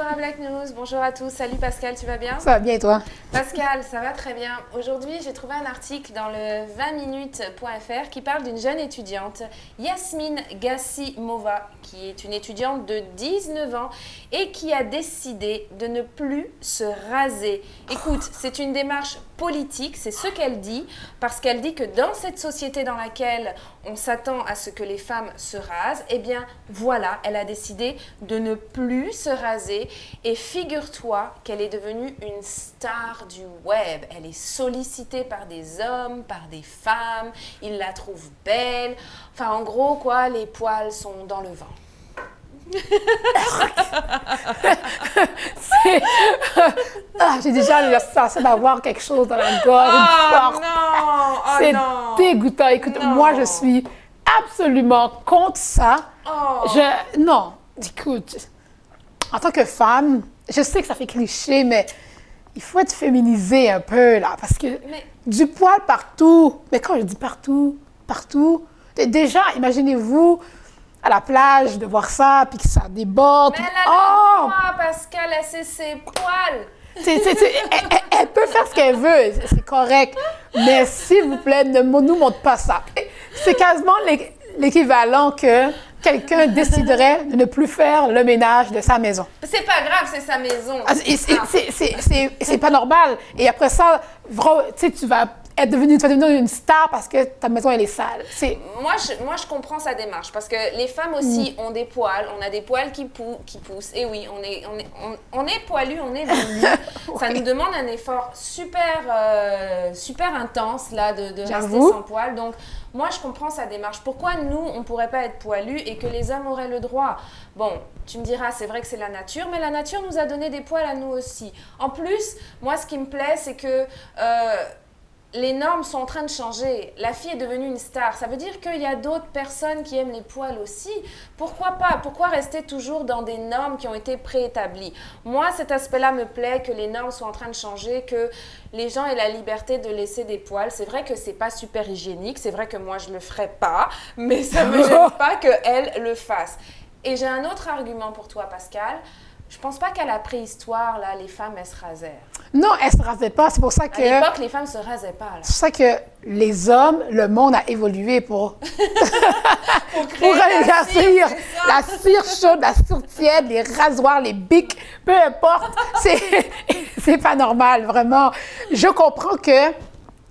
Sephora Black News. Bonjour à tous. Salut Pascal, tu vas bien? Ça va bien et toi? Pascal, ça va très bien. Aujourd'hui, j'ai trouvé un article dans le 20minutes.fr qui parle d'une jeune étudiante, Yasmine Gassimova, qui est une étudiante de 19 ans et qui a décidé de ne plus se raser. Écoute, c'est une démarche politique, c'est ce qu'elle dit, parce qu'elle dit que dans cette société dans laquelle on s'attend à ce que les femmes se rasent, eh bien voilà, elle a décidé de ne plus se raser et figure-toi qu'elle est devenue une star du web. Elle est sollicitée par des hommes, par des femmes, ils la trouvent belle. Enfin en gros quoi, les poils sont dans le vent. J'ai déjà la sensation d'avoir quelque chose dans la gorge. C'est dégoûtant. Écoute, moi, je suis absolument contre ça. Non, écoute, en tant que femme, je sais que ça fait cliché, mais il faut être féminisé un peu, là, parce que du poil partout, mais quand je dis partout, déjà, imaginez-vous à la plage de voir ça, puis que ça déborde. Mais elle a le droit, Pascal, c'est ses poils. Elle peut faire ce qu'elle veut, c'est correct. Mais s'il vous plaît, ne nous montre pas ça. C'est quasiment l'équivalent que quelqu'un déciderait de ne plus faire le ménage de sa maison. C'est pas grave, c'est sa maison. C'est pas normal. Et après ça, tu vas devenir une star parce que ta maison, elle est sale. Moi, je comprends sa démarche parce que les femmes aussi ont des poils. On a des poils qui poussent. Et oui, on est poilu, on est velu. Ça nous demande un effort super intense là, de rester sans poils. Donc, moi, je comprends sa démarche. Pourquoi nous, on ne pourrait pas être poilus et que les hommes auraient le droit? Bon, tu me diras, c'est vrai que c'est la nature, mais la nature nous a donné des poils à nous aussi. En plus, moi, ce qui me plaît, c'est que les normes sont en train de changer. La fille est devenue une star. Ça veut dire qu'il y a d'autres personnes qui aiment les poils aussi. Pourquoi pas? Pourquoi rester toujours dans des normes qui ont été préétablies? Moi, cet aspect-là me plaît, que les normes sont en train de changer, que les gens aient la liberté de laisser des poils. C'est vrai que c'est pas super hygiénique. C'est vrai que moi, je le ferais pas. Mais ça me gêne pas qu'elle le fasse. Et j'ai un autre argument pour toi, Pascal. Je pense pas qu'à la préhistoire, là, les femmes, elles se rasaient. Non, elles se rasaient pas. C'est pour ça que... À l'époque, les femmes se rasaient pas. C'est pour ça que les hommes, le monde a évolué pour créer la cire chaude, la cire tiède, les rasoirs, les bics, peu importe. C'est pas normal, vraiment. Je comprends que,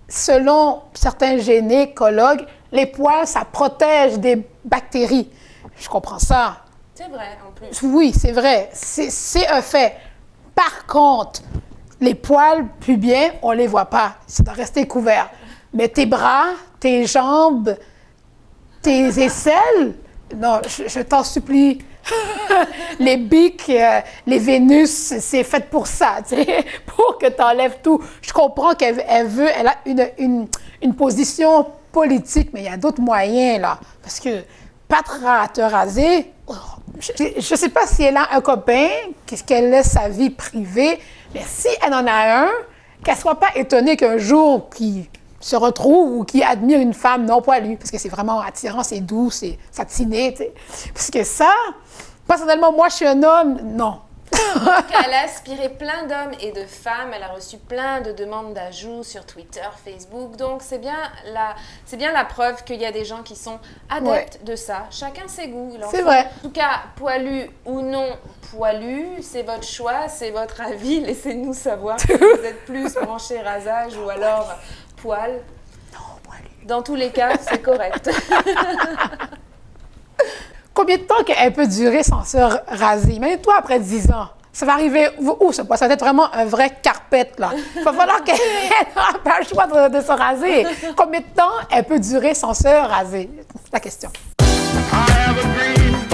selon certains gynécologues, les poils, ça protège des bactéries. Je comprends ça. C'est vrai, en plus. Oui, c'est vrai. C'est un fait. Par contre, les poils pubiens, on ne les voit pas. Ça doit rester couvert. Mais tes bras, tes jambes, tes aisselles, non, je t'en supplie. Les bics, les Vénus, c'est fait pour ça, pour que tu enlèves tout. Je comprends qu'elle a une position politique, mais il y a d'autres moyens, là. Parce que pas te raser... Je ne sais pas si elle a un copain, qu'elle laisse sa vie privée, mais si elle en a un, qu'elle ne soit pas étonnée qu'un jour qu'il se retrouve ou qu'il admire une femme non poilue, parce que c'est vraiment attirant, c'est doux, c'est satiné, tu sais. Parce que ça, personnellement, moi, je suis un homme, non. Elle a inspiré plein d'hommes et de femmes. Elle a reçu plein de demandes d'ajout sur Twitter, Facebook. Donc, c'est bien la preuve qu'il y a des gens qui sont adeptes de ça. Chacun ses goûts. C'est vrai. En tout cas, poilu ou non poilu, c'est votre choix, c'est votre avis. Laissez-nous savoir si vous êtes plus branché rasage ou alors poil. Non, poilu. Dans tous les cas, c'est correct. Combien de temps qu'elle peut durer sans se raser? Imagine-toi après 10 ans. Ça va arriver où, ça? Ça va être vraiment un vrai carpette, là. Il va falloir qu'elle n'ait pas le choix de se raser. Combien de temps elle peut durer sans se raser? C'est la question. I have a dream.